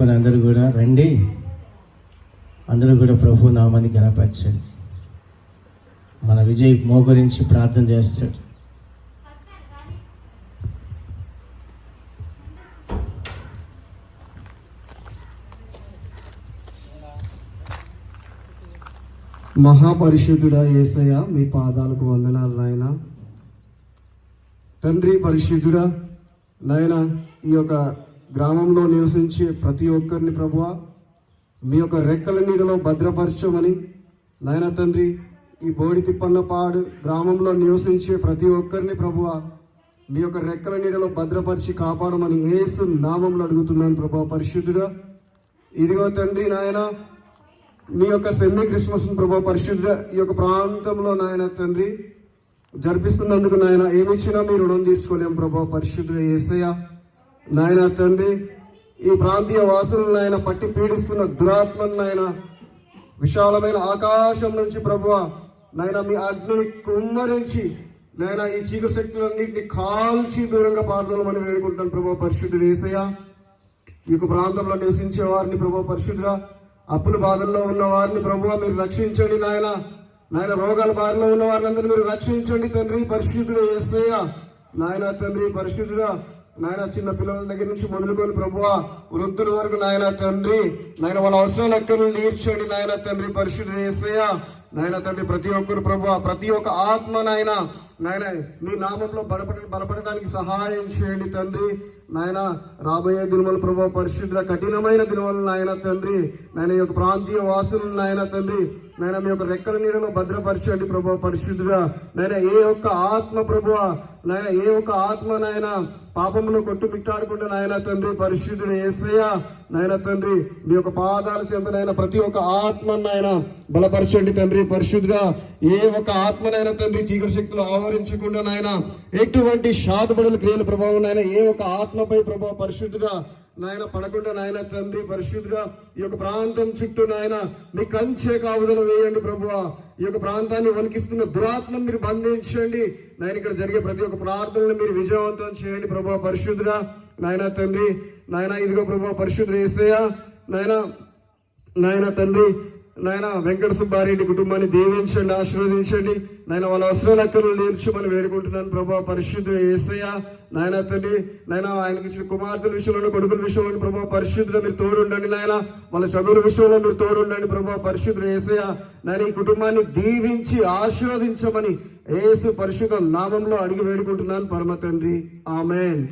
పెట్టుకొని అందరూ కూడా రండి, అందరూ కూడా ప్రభు నామాన్ని ఘనపరచండి. మన విజయ్ మోకరించి ప్రార్థన చేస్తాడు. మహాపరిశుద్ధుడా యేసయ్య, మీ పాదాలకు వందనాలు నాయన. తండ్రి పరిశుద్ధుడా నాయన, ఈ యొక్క గ్రామంలో నివసించే ప్రతి ఒక్కరిని ప్రభువా మీ యొక్క రెక్కల నీడలో భద్రపరచమని నాయన తండ్రి, ఈ బోడి తిప్పన్నపాడు గ్రామంలో నివసించే ప్రతి ఒక్కరిని ప్రభువా మీ యొక్క రెక్కల నీడలో భద్రపరిచి కాపాడమని యేసు నామంలో అడుగుతున్నాను ప్రభువా పరిశుద్ధుడా. ఇదిగో తండ్రి నాయన, మీ యొక్క సెమీ క్రిస్మస్ ప్రభా పరిశుద్ధ ఈ యొక్క ప్రాంతంలో నాయన తండ్రి జరిపిస్తున్నందుకు నాయన ఏమిచ్చినా మీ రుణం తీర్చుకోలేం ప్రభా పరిశుద్ధ యేసయ్య. నాయన తండ్రి, ఈ ప్రాంతీయ వాసులను నాయన పట్టి పీడిస్తున్న దురాత్మను నాయన విశాలమైన ఆకాశం నుంచి ప్రభువ నాయన మీ అగ్నిని కుమ్మరించి నాయన ఈ చీకటి శక్తులన్నింటినీ కాల్చి దూరంగా పారదోలమని వేడుకుంటున్నాను ప్రభా పరిశుద్ధుడు యేసయ్య. ఈ యొక్క ప్రాంతంలో నివసించే వారిని ప్రభా పరిశుద్ధుడా, అప్పుల బాధల్లో ఉన్న వారిని ప్రభువా మీరు రక్షించండి నాయన. నాయన రోగాల బారిలో ఉన్న వారిని మీరు రక్షించండి తండ్రి పరిశుద్ధుడు యేసయ్య. నాయన తండ్రి పరిశుద్ధుడా, నాయన చిన్న పిల్లల దగ్గర నుంచి మొదలుకొని ప్రభువా వృద్ధుల వరకు నాయన తండ్రి నాయన వాళ్ళ అవసరాలు అక్కలు తీర్చండి నాయన తండ్రి పరిశుద్ధుడు యేసయ్య. నాయన తండ్రి ప్రతి ఒక్కరు ప్రభువా ప్రతి ఒక్క ఆత్మ నాయన నాయన మీ నామంలో బలపడడానికి సహాయం చేయండి తండ్రి. నాయన రాబోయే దినములు ప్రభావ పరిశుద్ధ కఠినమైన దినములు నాయన తండ్రి, నాయన ఈ యొక్క ప్రాంతీయ వాసులు నాయన తండ్రి నాయన మీ యొక్క రెక్కల నీడలో భద్రపరచండి ప్రభావ పరిశుద్ధుడా. నాయన ఏ ఒక్క ఆత్మ ప్రభువ నాయన ఏ ఒక్క ఆత్మ నాయన పాపంలో కొట్టుమిట్టాడకుండా నాయన తండ్రి పరిశుద్ధుడు యేసయ్య. నాయన తండ్రి మీ యొక్క పాదాల చెంత నాయన ప్రతి ఒక్క ఆత్మను నాయన బలపరచండి తండ్రి పరిశుద్ధుడా. ఏ ఒక్క ఆత్మనైనా తండ్రి చీకటి శక్తులు ఆవరించకుండా నాయన ఎటువంటి శాతపడుల క్రియల ప్రభావం నాయన ఏ ఒక్క ఆత్మపై ప్రభావ పరిశుద్ధుడా నాయన పడకుండా నాయన తండ్రి పరిశుద్ధుడా ఈ యొక్క ప్రాంతం చుట్టూ నాయన మీ కంచె కావుదల వేయండి ప్రభువా. ఈ యొక్క ప్రాంతాన్ని వణికిస్తున్న దురాత్మను మీరు బంధించండి నాయన. ఇక్కడ జరిగే ప్రతి ఒక్క ప్రార్థనలు మీరు విజయవంతం చేయండి ప్రభువా పరిశుద్ధుడా. నాయన తండ్రి నాయన ఇదిగో ప్రభువా పరిశుద్ధుడు యేసయ్య. నాయన తండ్రి నాయన వెంకట సుబ్బారెడ్డి కుటుంబాన్ని దీవించండి, ఆశీర్వదించండి నాయన. వాళ్ళ అవసరాల అక్కలు నేర్చుమని వేడుకుంటున్నాను ప్రభా పరిశుద్ధుడు యేసయ్య. నాయన తండ్రి నాయన ఆయనకి ఇచ్చిన కుమార్తెల విషయంలో కొడుకుల విషయంలో ప్రభా పరిశుద్ధుడు మీరు తోడుండండి నాయన. వాళ్ళ చదువుల విషయంలో మీరు తోడుండండి ప్రభా పరిశుద్ధుడు యేసయ్య. నాయన ఈ కుటుంబాన్ని దీవించి ఆశీర్వదించమని యేసు పరిశుద్ధ నామంలో అడిగి వేడుకుంటున్నాను పరమ తండ్రి, ఆమేన్.